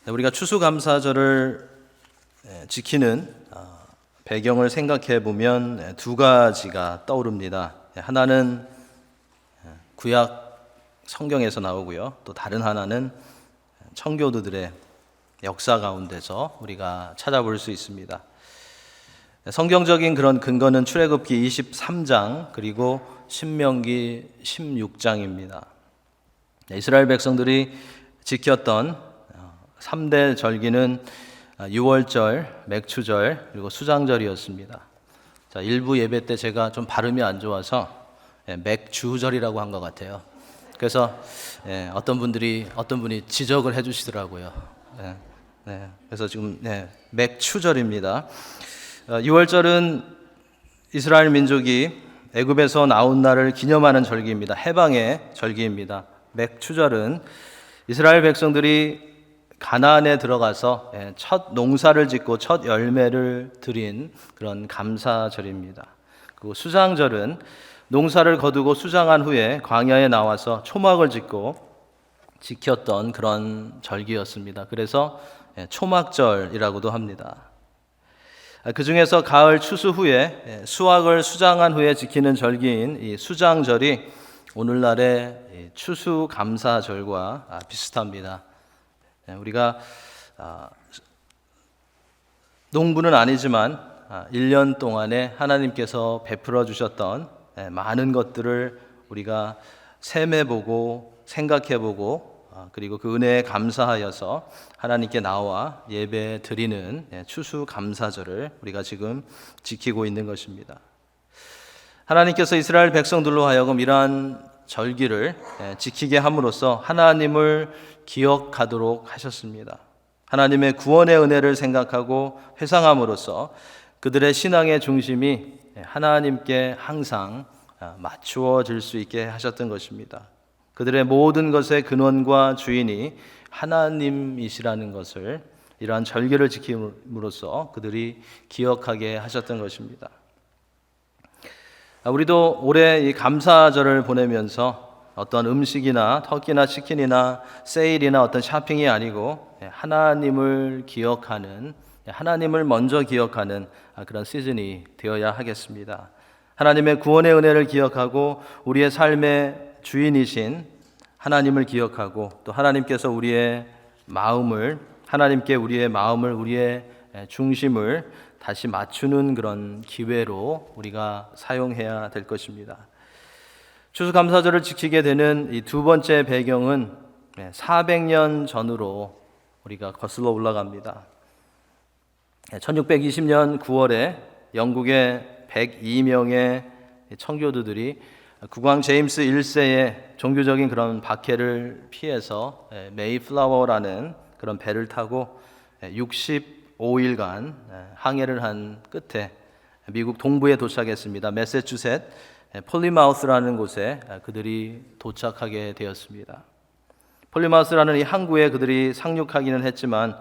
우리가 추수감사절을 지키는 배경을 생각해 보면 두 가지가 떠오릅니다. 하나는 구약 성경에서 나오고요. 또 다른 하나는 청교도들의 역사 가운데서 우리가 찾아볼 수 있습니다. 성경적인 그런 근거는 출애굽기 23장 그리고 신명기 16장입니다. 이스라엘 백성들이 지켰던 3대 절기는 유월절, 맥추절, 그리고 수장절이었습니다. 자, 일부 예배 때 제가 좀 발음이 안 좋아서 맥주절이라고 한 것 같아요. 그래서 어떤 분이 지적을 해주시더라고요. 그래서 지금 맥추절입니다. 유월절은 이스라엘 민족이 애굽에서 나온 날을 기념하는 절기입니다. 해방의 절기입니다. 맥추절은 이스라엘 백성들이 가나안에 들어가서 첫 농사를 짓고 첫 열매를 드린 그런 감사절입니다. 그리고 수장절은 농사를 거두고 수장한 후에 광야에 나와서 초막을 짓고 지켰던 그런 절기였습니다. 그래서 초막절이라고도 합니다. 그 중에서 가을 추수 후에 수확을 수장한 후에 지키는 절기인 이 수장절이 오늘날의 추수감사절과 비슷합니다. 우리가 농부는 아니지만 1년 동안에 하나님께서 베풀어 주셨던 많은 것들을 우리가 셈해보고 생각해보고 그리고 그 은혜에 감사하여서 하나님께 나와 예배 드리는 추수감사절을 우리가 지금 지키고 있는 것입니다. 하나님께서 이스라엘 백성들로 하여금 이러한 절기를 지키게 함으로써 하나님을 기억하도록 하셨습니다. 하나님의 구원의 은혜를 생각하고 회상함으로써 그들의 신앙의 중심이 하나님께 항상 맞추어질 수 있게 하셨던 것입니다. 그들의 모든 것의 근원과 주인이 하나님이시라는 것을 이러한 절기를 지킴으로써 그들이 기억하게 하셨던 것입니다. 우리도 올해 이 감사절을 보내면서 어떤 음식이나 터키나 치킨이나 세일이나 어떤 쇼핑이 아니고 하나님을 기억하는, 하나님을 먼저 기억하는 그런 시즌이 되어야 하겠습니다. 하나님의 구원의 은혜를 기억하고 우리의 삶의 주인이신 하나님을 기억하고 또 하나님께서 우리의 마음을, 하나님께 우리의 마음을, 우리의 중심을 다시 맞추는 그런 기회로 우리가 사용해야 될 것입니다. 추수감사절을 지키게 되는 이 두 번째 배경은 400년 전으로 우리가 거슬러 올라갑니다. 1620년 9월에 영국의 102명의 청교도들이 국왕 제임스 1세의 종교적인 그런 박해를 피해서 메이플라워라는 그런 배를 타고 65일간 항해를 한 끝에 미국 동부에 도착했습니다. 매사추세츠 폴리마우스라는 곳에 그들이 도착하게 되었습니다. 폴리마우스라는 이 항구에 그들이 상륙하기는 했지만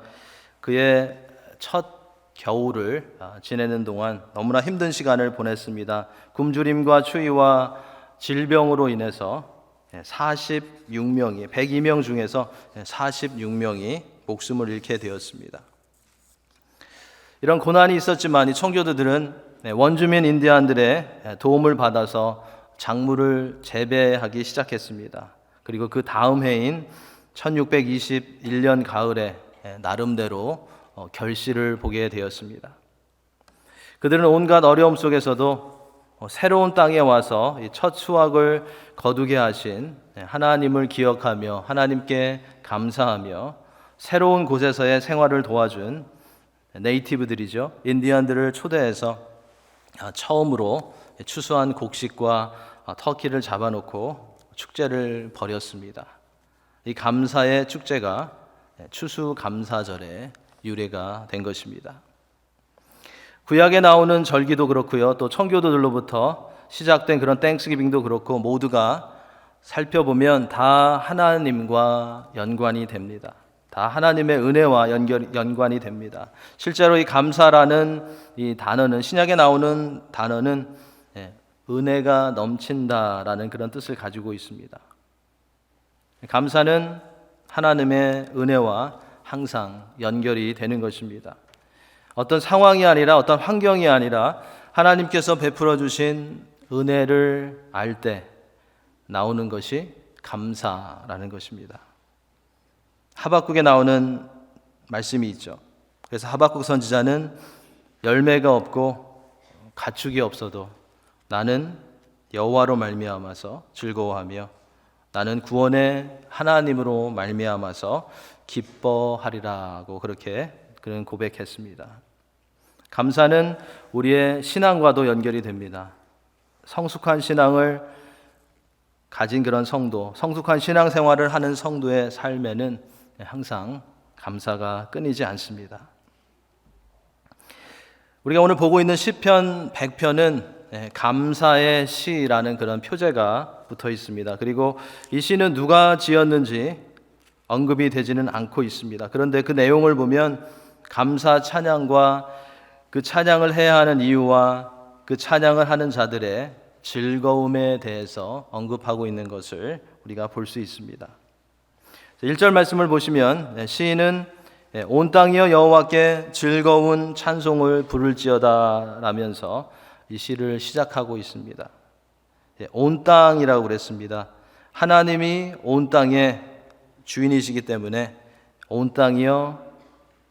그의 첫 겨울을 지내는 동안 너무나 힘든 시간을 보냈습니다. 굶주림과 추위와 질병으로 인해서 46명이 102명 중에서 46명이 목숨을 잃게 되었습니다. 이런 고난이 있었지만 이 청교도들은 원주민 인디안들의 도움을 받아서 작물을 재배하기 시작했습니다. 그리고 그 다음 해인 1621년 가을에 나름대로 결실을 보게 되었습니다. 그들은 온갖 어려움 속에서도 새로운 땅에 와서 첫 수확을 거두게 하신 하나님을 기억하며 하나님께 감사하며 새로운 곳에서의 생활을 도와준 네이티브들이죠. 인디언들을 초대해서 처음으로 추수한 곡식과 터키를 잡아놓고 축제를 벌였습니다. 이 감사의 축제가 추수감사절의 유래가 된 것입니다. 구약에 나오는 절기도 그렇고요. 또 청교도들로부터 시작된 그런 땡스기빙도 그렇고 모두가 살펴보면 다 하나님과 연관이 됩니다. 다 하나님의 은혜와 연관이 됩니다. 실제로 이 감사라는 이 단어는 신약에 나오는 단어는 은혜가 넘친다라는 그런 뜻을 가지고 있습니다. 감사는 하나님의 은혜와 항상 연결이 되는 것입니다. 어떤 상황이 아니라 어떤 환경이 아니라 하나님께서 베풀어 주신 은혜를 알 때 나오는 것이 감사라는 것입니다. 하박국에 나오는 말씀이 있죠. 그래서 하박국 선지자는 열매가 없고 가축이 없어도 나는 여호와로 말미암아서 즐거워하며 나는 구원의 하나님으로 말미암아서 기뻐하리라고 그렇게 그는 고백했습니다. 감사는 우리의 신앙과도 연결이 됩니다. 성숙한 신앙을 가진 그런 성도, 성숙한 신앙생활을 하는 성도의 삶에는 항상 감사가 끊이지 않습니다. 우리가 오늘 보고 있는 시편 100편은 감사의 시라는 그런 표제가 붙어 있습니다. 그리고 이 시는 누가 지었는지 언급이 되지는 않고 있습니다. 그런데 그 내용을 보면 감사 찬양과 그 찬양을 해야 하는 이유와 그 찬양을 하는 자들의 즐거움에 대해서 언급하고 있는 것을 우리가 볼 수 있습니다. 1절 말씀을 보시면 시인은 온 땅이여 여호와께 즐거운 찬송을 부를지어다 라면서 이 시를 시작하고 있습니다. 온 땅이라고 그랬습니다. 하나님이 온 땅의 주인이시기 때문에 온 땅이여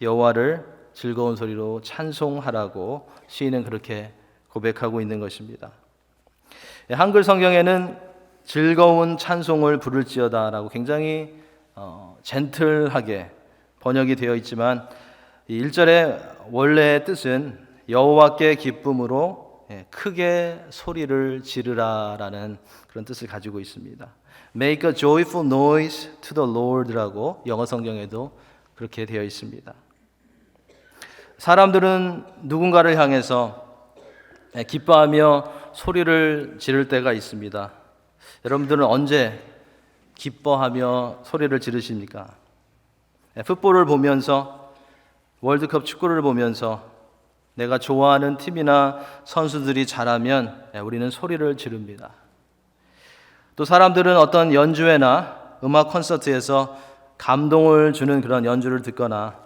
여호와를 즐거운 소리로 찬송하라고 시인은 그렇게 고백하고 있는 것입니다. 한글 성경에는 즐거운 찬송을 부를지어다라고 굉장히 젠틀하게 번역이 되어 있지만 이 1절의 원래의 뜻은 여호와께 기쁨으로 크게 소리를 지르라라는 그런 뜻을 가지고 있습니다. Make a joyful noise to the Lord라고 영어 성경에도 그렇게 되어 있습니다. 사람들은 누군가를 향해서 기뻐하며 소리를 지를 때가 있습니다. 여러분들은 언제 기뻐하며 소리를 지르십니까? 풋볼을 보면서, 월드컵 축구를 보면서 내가 좋아하는 팀이나 선수들이 잘하면 우리는 소리를 지릅니다. 또 사람들은 어떤 연주회나 음악 콘서트에서 감동을 주는 그런 연주를 듣거나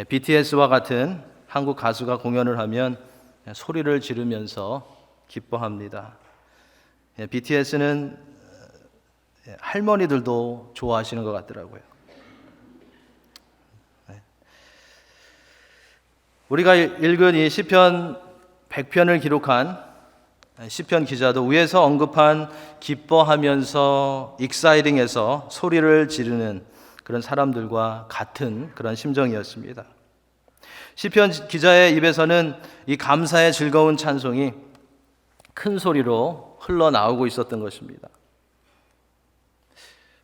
BTS와 같은 한국 가수가 공연을 하면 소리를 지르면서 기뻐합니다. BTS는 할머니들도 좋아하시는 것 같더라고요. 우리가 읽은 이 시편 100편을 기록한 시편 기자도 위에서 언급한 기뻐하면서 익사이딩해서 소리를 지르는 그런 사람들과 같은 그런 심정이었습니다. 시편 기자의 입에서는 이 감사의 즐거운 찬송이 큰 소리로 흘러나오고 있었던 것입니다.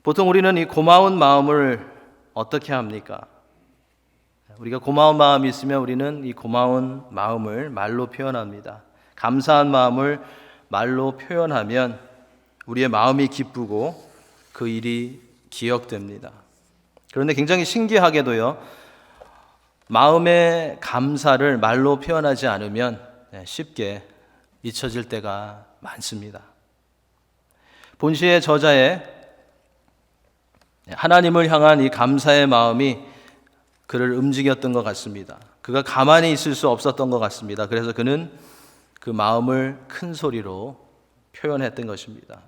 보통 우리는 이 고마운 마음을 어떻게 합니까? 우리가 고마운 마음이 있으면 우리는 이 고마운 마음을 말로 표현합니다. 감사한 마음을 말로 표현하면 우리의 마음이 기쁘고 그 일이 기억됩니다. 그런데 굉장히 신기하게도요, 마음의 감사를 말로 표현하지 않으면 쉽게 잊혀질 때가 많습니다. 본시의 저자의 하나님을 향한 이 감사의 마음이 그를 움직였던 것 같습니다. 그가 가만히 있을 수 없었던 것 같습니다. 그래서 그는 그 마음을 큰 소리로 표현했던 것입니다.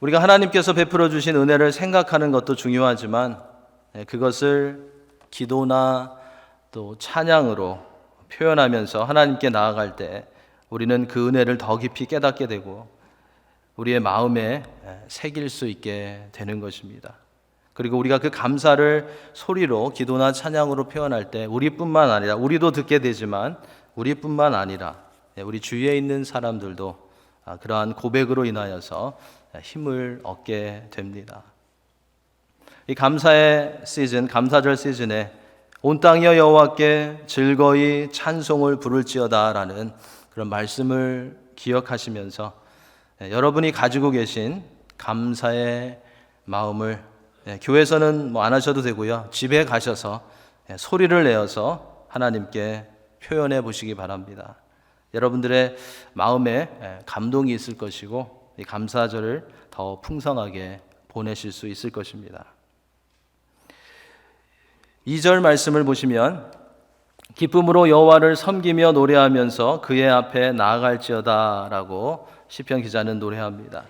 우리가 하나님께서 베풀어 주신 은혜를 생각하는 것도 중요하지만 그것을 기도나 또 찬양으로 표현하면서 하나님께 나아갈 때 우리는 그 은혜를 더 깊이 깨닫게 되고 우리의 마음에 새길 수 있게 되는 것입니다. 그리고 우리가 그 감사를 소리로 기도나 찬양으로 표현할 때 우리뿐만 아니라, 우리도 듣게 되지만 우리뿐만 아니라 우리 주위에 있는 사람들도 그러한 고백으로 인하여서 힘을 얻게 됩니다. 이 감사의 시즌, 감사절 시즌에 온 땅이여 여호와께 즐거이 찬송을 부를지어다라는 그런 말씀을 기억하시면서 여러분이 가지고 계신 감사의 마음을 교회에서는 안 하셔도 되고요, 집에 가셔서 소리를 내어서 하나님께 표현해 보시기 바랍니다. 여러분들의 마음에 감동이 있을 것이고 이 감사절을 더 풍성하게 보내실 수 있을 것입니다. 2절 말씀을 보시면 기쁨으로 여호와를 섬기며 노래하면서 그의 앞에 나아갈지어다라고 시편 기자는 노래합니다.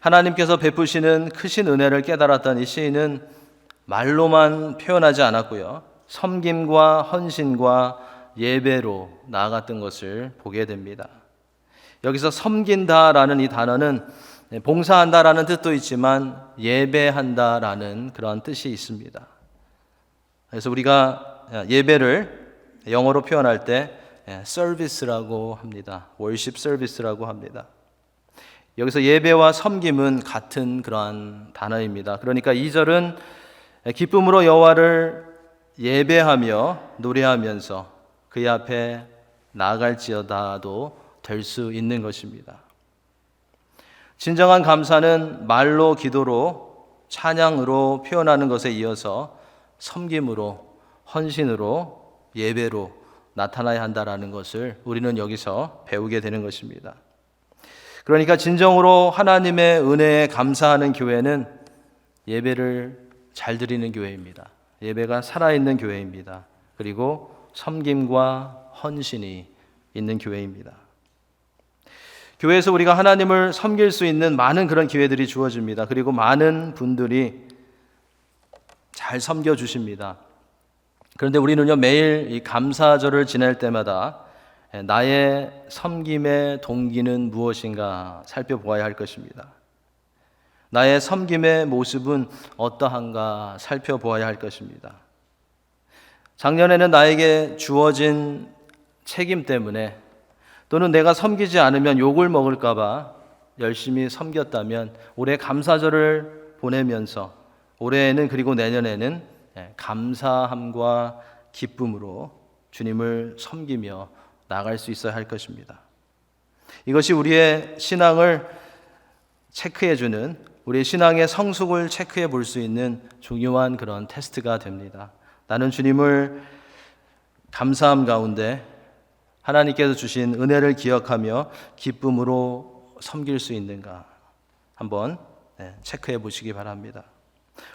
하나님께서 베푸시는 크신 은혜를 깨달았던 이 시인은 말로만 표현하지 않았고요. 섬김과 헌신과 예배로 나아갔던 것을 보게 됩니다. 여기서 섬긴다라는 이 단어는 봉사한다라는 뜻도 있지만 예배한다라는 그런 뜻이 있습니다. 그래서 우리가 예배를 영어로 표현할 때 서비스라고 합니다. 월십 서비스라고 합니다. 여기서 예배와 섬김은 같은 그러한 단어입니다. 그러니까 2절은 기쁨으로 여호와를 예배하며 노래하면서 그의 앞에 나아갈지어다도 될 수 있는 것입니다. 진정한 감사는 말로, 기도로, 찬양으로 표현하는 것에 이어서 섬김으로, 헌신으로, 예배로 나타나야 한다는 것을 우리는 여기서 배우게 되는 것입니다. 그러니까 진정으로 하나님의 은혜에 감사하는 교회는 예배를 잘 드리는 교회입니다. 예배가 살아있는 교회입니다. 그리고 섬김과 헌신이 있는 교회입니다. 교회에서 우리가 하나님을 섬길 수 있는 많은 그런 기회들이 주어집니다. 그리고 많은 분들이 잘 섬겨주십니다. 그런데 우리는요, 매일 이 감사절을 지낼 때마다 나의 섬김의 동기는 무엇인가 살펴보아야 할 것입니다. 나의 섬김의 모습은 어떠한가 살펴보아야 할 것입니다. 작년에는 나에게 주어진 책임 때문에 또는 내가 섬기지 않으면 욕을 먹을까 봐 열심히 섬겼다면 올해 감사절을 보내면서 올해에는 그리고 내년에는 감사함과 기쁨으로 주님을 섬기며 나아갈 수 있어야 할 것입니다. 이것이 우리의 신앙을 체크해주는, 우리의 신앙의 성숙을 체크해 볼 수 있는 중요한 그런 테스트가 됩니다. 나는 주님을 감사함 가운데 하나님께서 주신 은혜를 기억하며 기쁨으로 섬길 수 있는가 한번 체크해 보시기 바랍니다.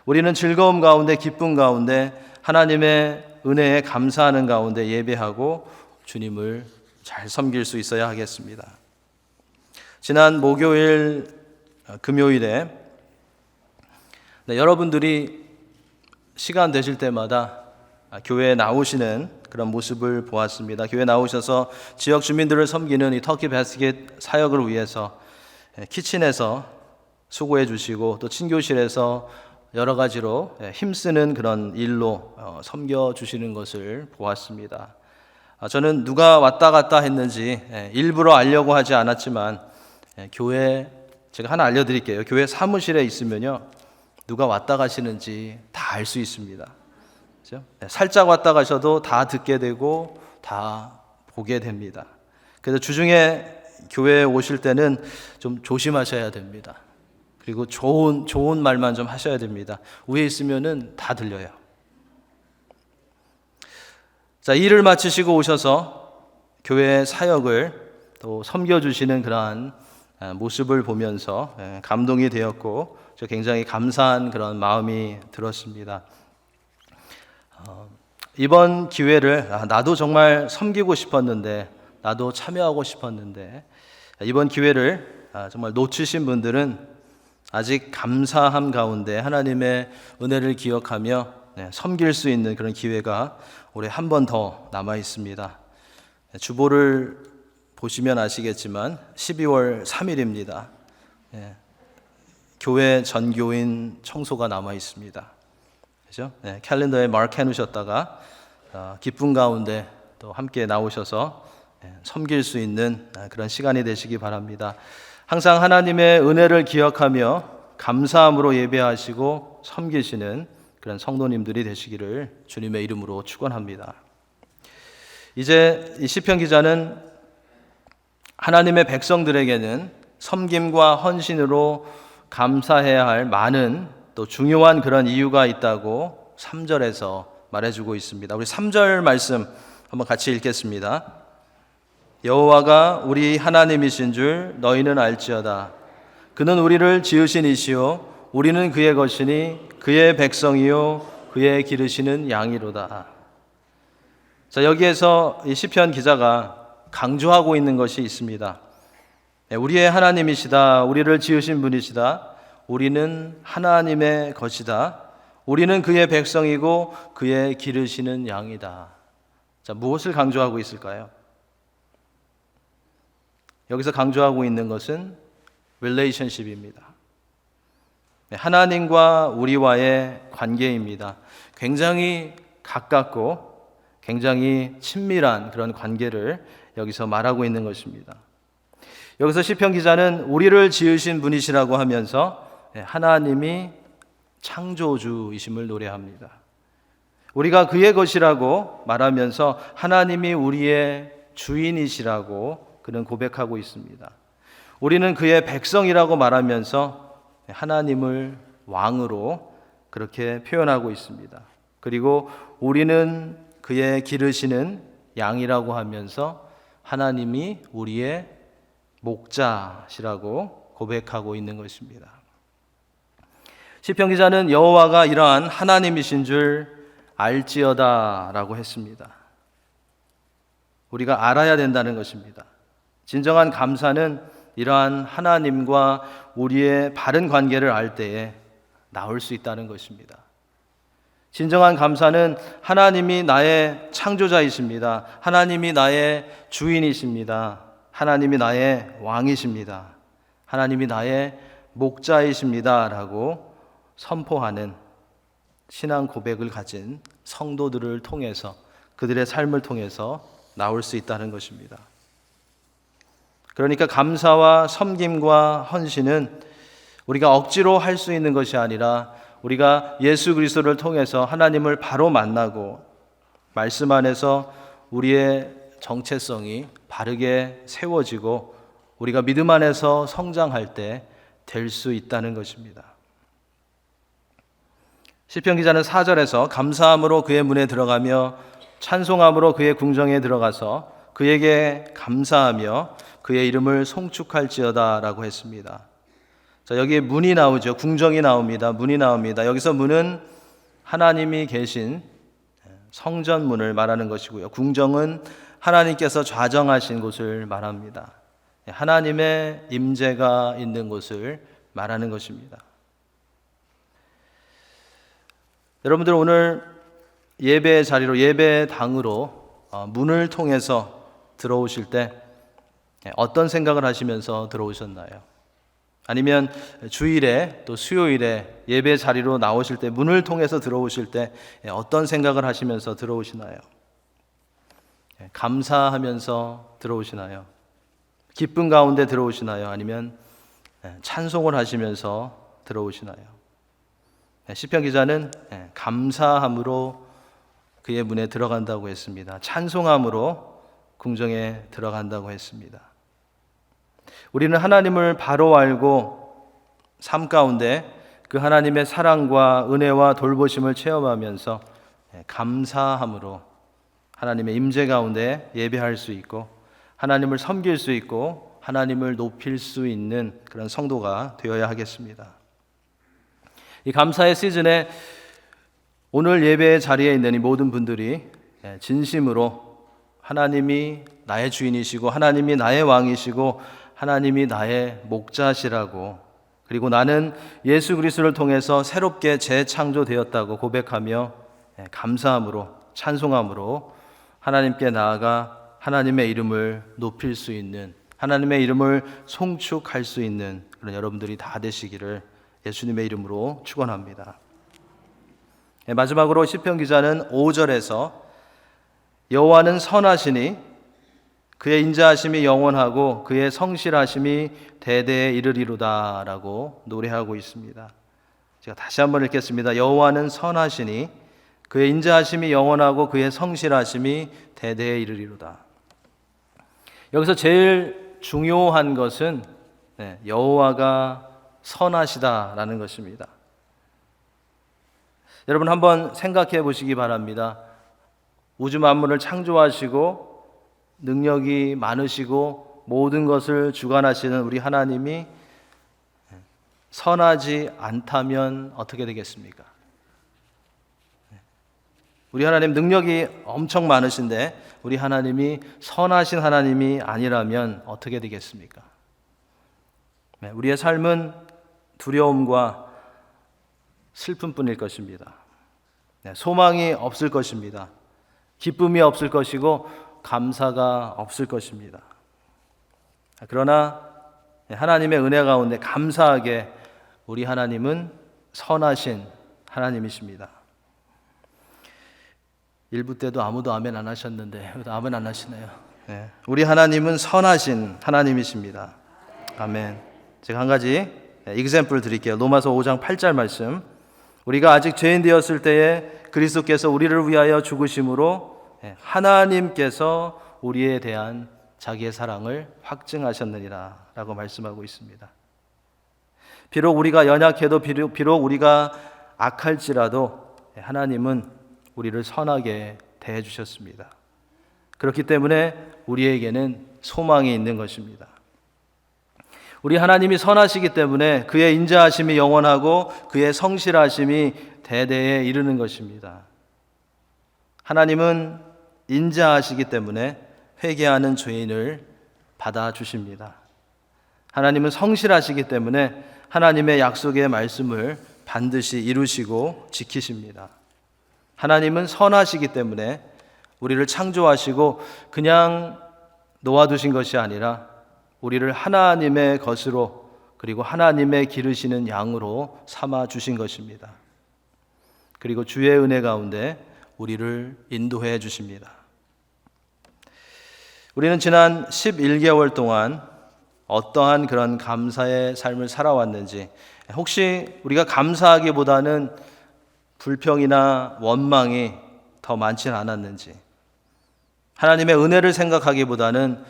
우리는 즐거움 가운데, 기쁨 가운데, 하나님의 은혜에 감사하는 가운데 예배하고 주님을 잘 섬길 수 있어야 하겠습니다. 지난 목요일, 금요일에 여러분들이 시간 되실 때마다 교회에 나오시는 그런 모습을 보았습니다. 교회에 나오셔서 지역 주민들을 섬기는 이 터키 바스켓 사역을 위해서 키친에서 수고해 주시고 또 친교실에서 여러 가지로 힘쓰는 그런 일로 섬겨 주시는 것을 보았습니다. 저는 누가 왔다 갔다 했는지 일부러 알려고 하지 않았지만 교회, 제가 하나 알려드릴게요. 교회 사무실에 있으면요, 누가 왔다 가시는지 다 알 수 있습니다. 그렇죠? 살짝 왔다 가셔도 다 듣게 되고 다 보게 됩니다. 그래서 주중에 교회에 오실 때는 좀 조심하셔야 됩니다. 그리고 좋은 말만 좀 하셔야 됩니다. 위에 있으면은 다 들려요. 자, 일을 마치시고 오셔서 교회 사역을 또 섬겨주시는 그러한 모습을 보면서 감동이 되었고 저 굉장히 감사한 그런 마음이 들었습니다. 이번 기회를 나도 정말 섬기고 싶었는데, 나도 참여하고 싶었는데, 이번 기회를 정말 놓치신 분들은 아직 감사함 가운데 하나님의 은혜를 기억하며 섬길 수 있는 그런 기회가 올해 한 번 더 남아 있습니다. 주보를 보시면 아시겠지만 12월 3일입니다. 교회 전교인 청소가 남아 있습니다. 그죠? 캘린더에 마크해 놓으셨다가 기쁨 가운데 또 함께 나오셔서 섬길 수 있는 그런 시간이 되시기 바랍니다. 항상 하나님의 은혜를 기억하며 감사함으로 예배하시고 섬기시는 그런 성도님들이 되시기를 주님의 이름으로 축원합니다. 이제 이 시편 기자는 하나님의 백성들에게는 섬김과 헌신으로 감사해야 할 많은 또 중요한 그런 이유가 있다고 3절에서 말해주고 있습니다. 우리 3절 말씀 한번 같이 읽겠습니다. 여호와가 우리 하나님이신 줄 너희는 알지어다. 그는 우리를 지으신 이시요 우리는 그의 것이니 그의 백성이요 그의 기르시는 양이로다. 자, 여기에서 이 시편 기자가 강조하고 있는 것이 있습니다. 우리의 하나님이시다. 우리를 지으신 분이시다. 우리는 하나님의 것이다. 우리는 그의 백성이고 그의 기르시는 양이다. 자, 무엇을 강조하고 있을까요? 여기서 강조하고 있는 것은 relationship입니다. 하나님과 우리와의 관계입니다. 굉장히 가깝고 굉장히 친밀한 그런 관계를 여기서 말하고 있는 것입니다. 여기서 시편 기자는 우리를 지으신 분이시라고 하면서 하나님이 창조주이심을 노래합니다. 우리가 그의 것이라고 말하면서 하나님이 우리의 주인이시라고 그는 고백하고 있습니다. 우리는 그의 백성이라고 말하면서 하나님을 왕으로 그렇게 표현하고 있습니다. 그리고 우리는 그의 기르시는 양이라고 하면서 하나님이 우리의 목자시라고 고백하고 있는 것입니다. 시편 기자는 여호와가 이러한 하나님이신 줄 알지어다라고 했습니다. 우리가 알아야 된다는 것입니다. 진정한 감사는 이러한 하나님과 우리의 바른 관계를 알 때에 나올 수 있다는 것입니다. 진정한 감사는 하나님이 나의 창조자이십니다. 하나님이 나의 주인이십니다. 하나님이 나의 왕이십니다. 하나님이 나의 목자이십니다. 라고 선포하는 신앙 고백을 가진 성도들을 통해서 그들의 삶을 통해서 나올 수 있다는 것입니다. 그러니까 감사와 섬김과 헌신은 우리가 억지로 할 수 있는 것이 아니라 우리가 예수 그리스도를 통해서 하나님을 바로 만나고 말씀 안에서 우리의 정체성이 바르게 세워지고 우리가 믿음 안에서 성장할 때 될 수 있다는 것입니다. 시편 기자는 4절에서 감사함으로 그의 문에 들어가며 찬송함으로 그의 궁정에 들어가서 그에게 감사하며 그의 이름을 송축할지어다 라고 했습니다. 자, 여기에 문이 나오죠. 궁정이 나옵니다. 문이 나옵니다. 여기서 문은 하나님이 계신 성전문을 말하는 것이고요. 궁정은 하나님께서 좌정하신 곳을 말합니다. 하나님의 임재가 있는 곳을 말하는 것입니다. 여러분들 오늘 예배의 자리로 예배당으로 문을 통해서 들어오실 때 어떤 생각을 하시면서 들어오셨나요? 아니면 주일에 또 수요일에 예배 자리로 나오실 때 문을 통해서 들어오실 때 어떤 생각을 하시면서 들어오시나요? 감사하면서 들어오시나요? 기쁨 가운데 들어오시나요? 아니면 찬송을 하시면서 들어오시나요? 시편 기자는 감사함으로 그의 문에 들어간다고 했습니다. 찬송함으로 궁정에 들어간다고 했습니다. 우리는 하나님을 바로 알고 삶 가운데 그 하나님의 사랑과 은혜와 돌보심을 체험하면서 감사함으로 하나님의 임재 가운데 예배할 수 있고 하나님을 섬길 수 있고 하나님을 높일 수 있는 그런 성도가 되어야 하겠습니다. 이 감사의 시즌에 오늘 예배의 자리에 있는 이 모든 분들이 진심으로 하나님이 나의 주인이시고 하나님이 나의 왕이시고 하나님이 나의 목자시라고 그리고 나는 예수 그리스도를 통해서 새롭게 재창조되었다고 고백하며 감사함으로 찬송함으로 하나님께 나아가 하나님의 이름을 높일 수 있는 하나님의 이름을 송축할 수 있는 그런 여러분들이 다 되시기를 예수님의 이름으로 축원합니다. 마지막으로 시편 기자는 5절에서 여호와는 선하시니 그의 인자하심이 영원하고 그의 성실하심이 대대에 이르리로다 라고 노래하고 있습니다. 제가 다시 한번 읽겠습니다. 여호와는 선하시니 그의 인자하심이 영원하고 그의 성실하심이 대대에 이르리로다. 여기서 제일 중요한 것은 여호와가 선하시다라는 것입니다. 여러분 한번 생각해 보시기 바랍니다. 우주 만물을 창조하시고 능력이 많으시고 모든 것을 주관하시는 우리 하나님이 선하지 않다면 어떻게 되겠습니까? 우리 하나님 능력이 엄청 많으신데 우리 하나님이 선하신 하나님이 아니라면 어떻게 되겠습니까? 우리의 삶은 두려움과 슬픔뿐일 것입니다. 소망이 없을 것입니다. 기쁨이 없을 것이고 감사가 없을 것입니다. 그러나 하나님의 은혜 가운데 감사하게 우리 하나님은 선하신 하나님이십니다. 1부 때도 아무도 아멘 안 하셨는데 아멘 안 하시네요. 우리 하나님은 선하신 하나님이십니다. 아멘. 제가 한 가지 example 드릴게요. 로마서 5장 8절 말씀. 우리가 아직 죄인 되었을 때에 그리스도께서 우리를 위하여 죽으심으로 하나님께서 우리에 대한 자기의 사랑을 확증하셨느니라 라고 말씀하고 있습니다. 비록 우리가 연약해도 비록 우리가 악할지라도 하나님은 우리를 선하게 대해 주셨습니다. 그렇기 때문에 우리에게는 소망이 있는 것입니다. 우리 하나님이 선하시기 때문에 그의 인자하심이 영원하고 그의 성실하심이 대대에 이르는 것입니다. 하나님은 인자하시기 때문에 회개하는 죄인을 받아주십니다. 하나님은 성실하시기 때문에 하나님의 약속의 말씀을 반드시 이루시고 지키십니다. 하나님은 선하시기 때문에 우리를 창조하시고 그냥 놓아두신 것이 아니라 우리를 하나님의 것으로 그리고 하나님의 기르시는 양으로 삼아 주신 것입니다. 그리고 주의 은혜 가운데 우리를 인도해 주십니다. 우리는 지난 11개월 동안 어떠한 그런 감사의 삶을 살아왔는지, 혹시 우리가 감사하기보다는 불평이나 원망이 더 많진 않았는지, 하나님의 은혜를 생각하기보다는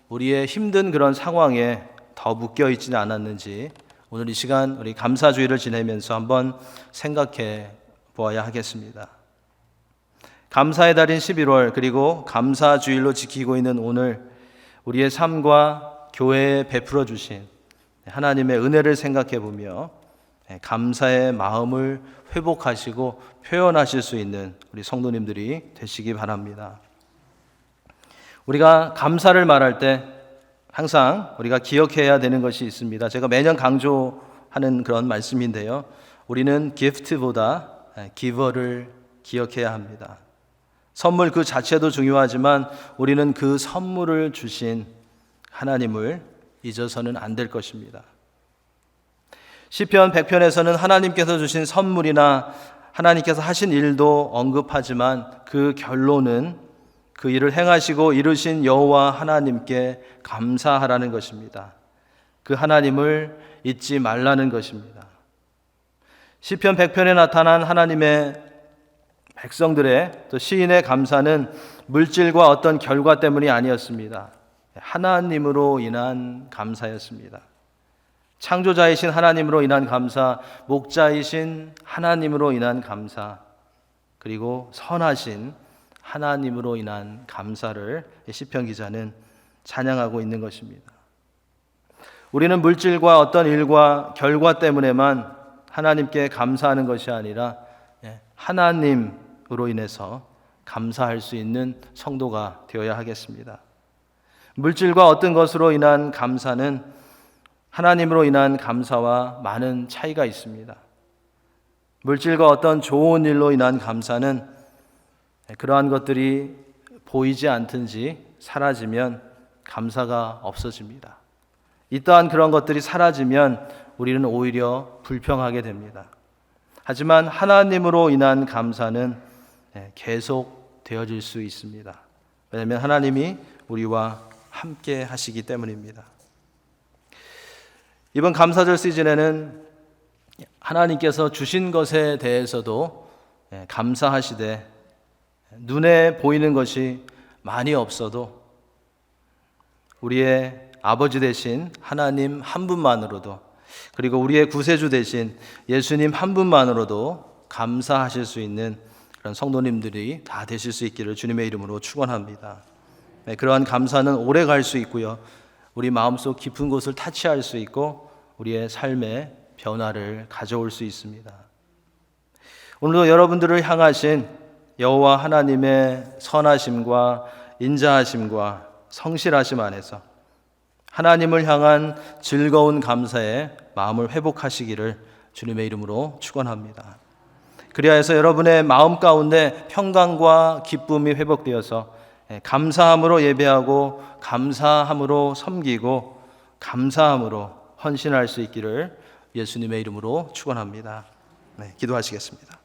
우리의 힘든 그런 상황에 더 묶여 있지는 않았는지, 오늘 이 시간 우리 감사주의를 지내면서 한번 생각해 보아야 하겠습니다. 감사의 달인 11월, 그리고 감사주일로 지키고 있는 오늘, 우리의 삶과 교회에 베풀어 주신 하나님의 은혜를 생각해 보며 감사의 마음을 회복하시고 표현하실 수 있는 우리 성도님들이 되시기 바랍니다. 우리가 감사를 말할 때 항상 우리가 기억해야 되는 것이 있습니다. 제가 매년 강조하는 그런 말씀인데요. 우리는 기프트보다 기버를 기억해야 합니다. 선물 그 자체도 중요하지만 우리는 그 선물을 주신 하나님을 잊어서는 안 될 것입니다. 시편 100편에서는 하나님께서 주신 선물이나 하나님께서 하신 일도 언급하지만 그 결론은 그 일을 행하시고 이루신 여호와 하나님께 감사하라는 것입니다. 그 하나님을 잊지 말라는 것입니다. 시편 100편에 나타난 하나님의 백성들의 또 시인의 감사는 물질과 어떤 결과 때문이 아니었습니다. 하나님으로 인한 감사였습니다. 창조자이신 하나님으로 인한 감사, 목자이신 하나님으로 인한 감사, 그리고 선하신 하나님으로 인한 감사를 시편 기자는 찬양하고 있는 것입니다. 우리는 물질과 어떤 일과 결과 때문에만 하나님께 감사하는 것이 아니라 하나님으로 인해서 감사할 수 있는 성도가 되어야 하겠습니다. 물질과 어떤 것으로 인한 감사는 하나님으로 인한 감사와 많은 차이가 있습니다. 물질과 어떤 좋은 일로 인한 감사는 그러한 것들이 보이지 않든지 사라지면 감사가 없어집니다. 이떠한 그런 것들이 사라지면 우리는 오히려 불평하게 됩니다. 하지만 하나님으로 인한 감사는 계속 되어질 수 있습니다. 왜냐하면 하나님이 우리와 함께 하시기 때문입니다. 이번 감사절 시즌에는 하나님께서 주신 것에 대해서도 감사하시되 눈에 보이는 것이 많이 없어도 우리의 아버지 되신 하나님 한 분만으로도, 그리고 우리의 구세주 되신 예수님 한 분만으로도 감사하실 수 있는 그런 성도님들이 다 되실 수 있기를 주님의 이름으로 축원합니다. 그러한 감사는 오래 갈 수 있고요, 우리 마음속 깊은 곳을 타치할 수 있고 우리의 삶에 변화를 가져올 수 있습니다. 오늘도 여러분들을 향하신 여호와 하나님의 선하심과 인자하심과 성실하심 안에서 하나님을 향한 즐거운 감사에 마음을 회복하시기를 주님의 이름으로 축원합니다. 그리하여 여러분의 마음 가운데 평강과 기쁨이 회복되어서 감사함으로 예배하고 감사함으로 섬기고 감사함으로 헌신할 수 있기를 예수님의 이름으로 축원합니다. 네, 기도하시겠습니다.